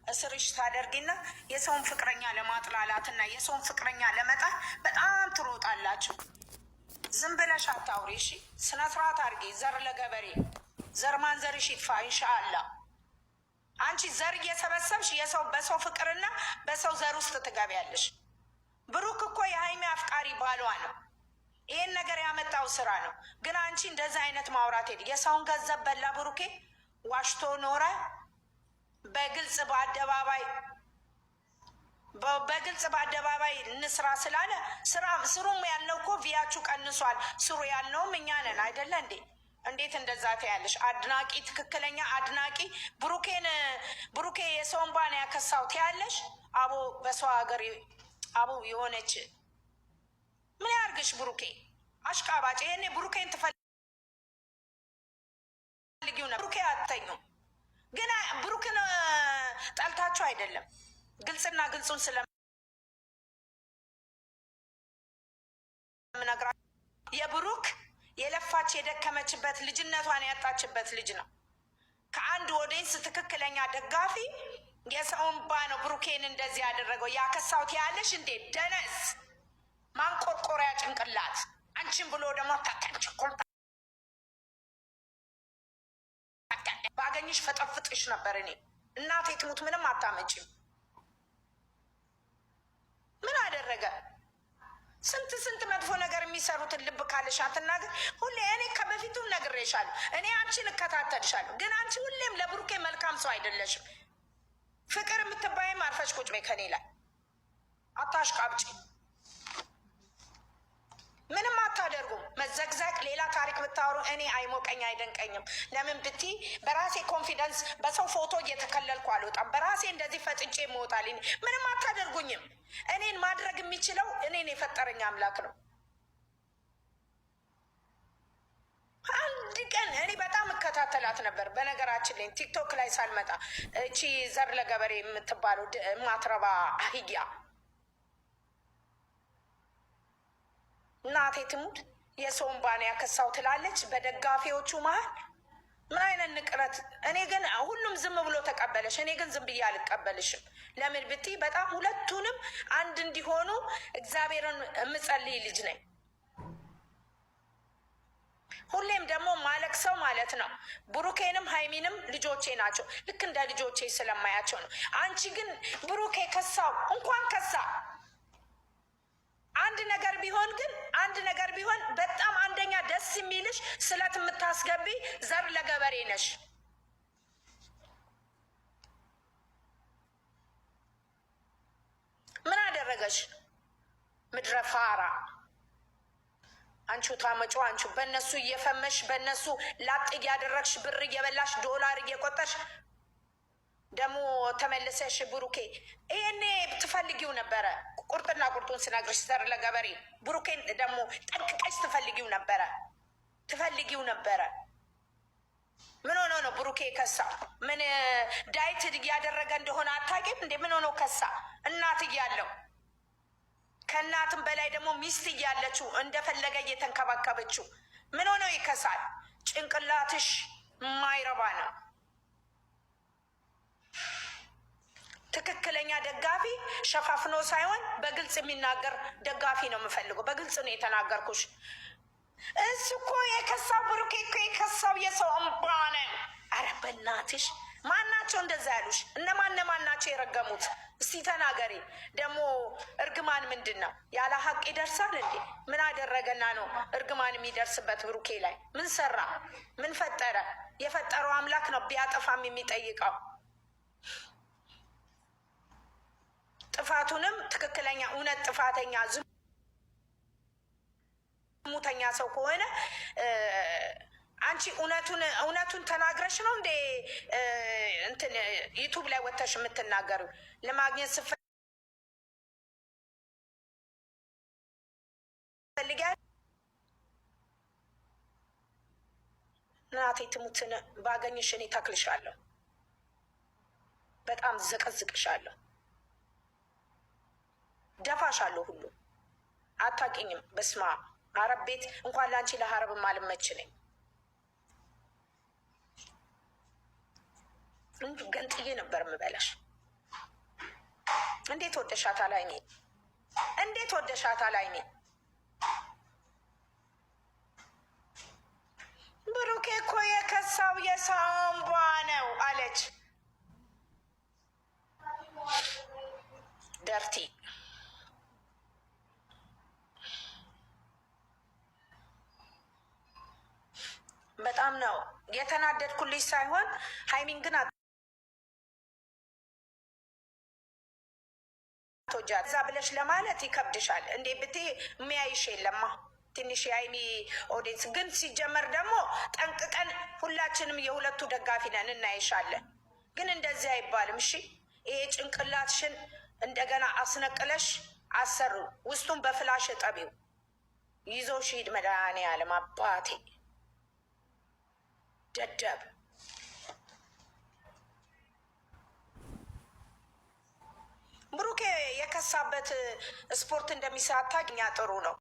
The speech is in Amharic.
እስርሽ ታደርጊና የሰውን ፍቅረኛ ለማጥላላትና የሰውን ፍቅረኛ ለመጣል በጣም ትሮጣላችሁ። ዝም ብለሽ አታውሪ እሺ። ስነ ስርዓት አድርጊ። ዘር ለገበሬ ዘር ማንዘርሽ ይጥፋ ኢንሻአላህ። አንቺ ዘር እየሰበሰብሽ የሰው በሰው ፍቅርና በሰው ዘር ውስጥ ትገቢያለሽ። ብሩክ እኮ የሀይሚ አፍቃሪ ባሏ ነው። ይሄን ነገር ያመጣው ስራ ነው። ግን አንቺ እንደዚህ አይነት ማውራት ሄድ የሰውን ገንዘብ በላ ብሩኬ ዋሽቶ ኖረ። በግልጽ በአደባባይ እንስራ ስላለ ስሩም ያልነው እኮ ቪያችሁ ቀንሷል። ስሩ ያልነውም እኛ ነን አይደለ እንዴ? እንዴት እንደዛ ትያለሽ? አድናቂ ትክክለኛ አድናቂ ብሩኬ የሰውን ባን ያከሳው ትያለሽ? አቦ በሰው ሀገር አቦ የሆነች ምን ያርግሽ ብሩኬ አሽቃባጭ። ይሄኔ ብሩኬን ትፈልጊው ነበር። ብሩኬ አትተኙም። ግን ብሩክን ጠልታችሁ አይደለም፣ ግልጽና ግልጹን ስለምነግራ የብሩክ የለፋች የደከመችበት ልጅነቷን ያጣችበት ልጅ ነው። ከአንድ ወዴንስ ትክክለኛ ደጋፊ የሰውን ባ ነው ብሩኬን እንደዚህ ያደረገው። ያከሳውት ያለሽ እንዴ ደነስ ማንቆርቆሪያ ጭንቅላት አንቺን ብሎ ደግሞ ታታችኩል ባገኝሽ ፈጠፍጥሽ ነበር። እኔ እናቴ ትሙት ምንም አታመጭም። ምን አደረገ? ስንት መጥፎ ነገር የሚሰሩትን ልብ ካለሽ አትናገር። ሁሌ እኔ ከበፊቱም ነግሬሻለሁ። እኔ አንቺን እከታተልሻለሁ። ግን አንቺ ሁሌም ለብሩኬ መልካም ሰው አይደለሽም። ፍቅር የምትባይም አርፈሽ ቁጭ በይ። ከኔ ላይ አታሽቃብጪ። ምንም አታደርጉም። መዘግዘቅ ሌላ ታሪክ ብታወሩ እኔ አይሞቀኝ አይደንቀኝም። ለምን ብቲ በራሴ ኮንፊደንስ በሰው ፎቶ እየተከለልኩ አልወጣም። በራሴ እንደዚህ ፈጥጬ እሞታለሁ። ምንም አታደርጉኝም። እኔን ማድረግ የሚችለው እኔን የፈጠረኝ አምላክ ነው። አንድ ቀን እኔ በጣም እከታተላት ነበር። በነገራችን ላይ ቲክቶክ ላይ ሳልመጣ እቺ ዘር ለገበሬ የምትባለው ማትረባ አህያ እናቴ ትሙት የሰውን ባን ያከሳው ትላለች በደጋፊዎቹ መሀል። ምን አይነት ንቅረት! እኔ ግን ሁሉም ዝም ብሎ ተቀበለሽ፣ እኔ ግን ዝም ብዬ አልቀበልሽም። ለምን ብትይ በጣም ሁለቱንም አንድ እንዲሆኑ እግዚአብሔርን የምጸልይ ልጅ ነኝ። ሁሌም ደግሞ ማለቅ ሰው ማለት ነው። ብሩኬንም ሀይሚንም ልጆቼ ናቸው። ልክ እንደ ልጆቼ ስለማያቸው ነው። አንቺ ግን ብሩኬ ከሳው እንኳን ከሳ አንድ ነገር ቢሆን በጣም አንደኛ ደስ የሚልሽ ስለት የምታስገቢ ዘር ለገበሬ ነሽ። ምን አደረገሽ? ምድረ ፋራ አንቺ ታመጮ አንቺ በእነሱ እየፈመሽ በእነሱ ላጥ እያደረግሽ ብር እየበላሽ ዶላር እየቆጠርሽ ደግሞ ተመልሰሽ ብሩኬ ይሄኔ ትፈልጊው ነበረ። ቁርጥና ቁርጡን ስነግርሽ ዘር ለገበሬ ብሩኬን ደግሞ ጠንቅቀሽ ትፈልጊው ነበረ። ምን ሆኖ ነው ብሩኬ ከሳ? ምን ዳይት እያደረገ እንደሆነ አታውቂም እንዴ? ምን ሆኖ ከሳ? እናት እያለው ከእናትም በላይ ደግሞ ሚስት እያለችው እንደፈለገ እየተንከባከበችው ምን ሆኖ ይከሳል? ጭንቅላትሽ ማይረባ ነው። ትክክለኛ ደጋፊ ሸፋፍኖ ሳይሆን በግልጽ የሚናገር ደጋፊ ነው የምፈልገው። በግልጽ ነው የተናገርኩሽ። እሱ እኮ የከሳው ብሩኬ እኮ የከሳው የሰው እምባ ነው። አረ በእናትሽ ማናቸው እንደዛ ያሉሽ? እነማን ናቸው የረገሙት? እስቲ ተናገሪ። ደግሞ እርግማን ምንድን ነው? ያለ ሀቅ ይደርሳል እንዴ? ምን አደረገና ነው እርግማን የሚደርስበት ብሩኬ ላይ? ምን ሰራ? ምን ፈጠረ? የፈጠረው አምላክ ነው ቢያጠፋም የሚጠይቀው። ጥፋቱንም ትክክለኛ እውነት ጥፋተኛ ዝሙተኛ ሰው ከሆነ አንቺ እውነቱን ተናግረሽ ነው እንዴ እንትን ዩቱብ ላይ ወጥተሽ የምትናገሪው? ለማግኘት ስፈልጊያለሽ እናቴ ትሙትን ባገኝሽ እኔ ተክልሻለሁ፣ በጣም ዘቀዝቅሻለሁ፣ ደፋሻለሁ። ሁሉ አታውቂኝም። በስማ አረብ ቤት እንኳን ላንቺ ለሀረብም አልመች ነኝ። እንጂ ገንጥዬ ነበር የምበላሽ። እንዴት ወደሻታል አይኔ? እንዴት ወደሻታል አይኔ? ብሩኬ እኮ የከሳው የሳምባ ነው አለች ደርቲ። በጣም ነው የተናደድኩልሽ ሳይሆን ሀይሚን ግን እዛ ብለሽ ለማለት ይከብድሻል። እንዴ ብትይ የሚያይሽ የለማ ትንሽ የሀይሚ ኦዲንስ ግን ሲጀመር ደግሞ ጠንቅቀን ሁላችንም የሁለቱ ደጋፊ ነን እናይሻለን። ግን እንደዚህ አይባልም። እሺ ይሄ ጭንቅላትሽን እንደገና አስነቅለሽ አሰሩ። ውስጡን በፍላሽ ጠቢው ይዞ ሺድ መድኃኒዓለም አባቴ ደደብ ብሩኬ የከሳበት ስፖርት እንደሚሳታ እኛ ጥሩ ነው።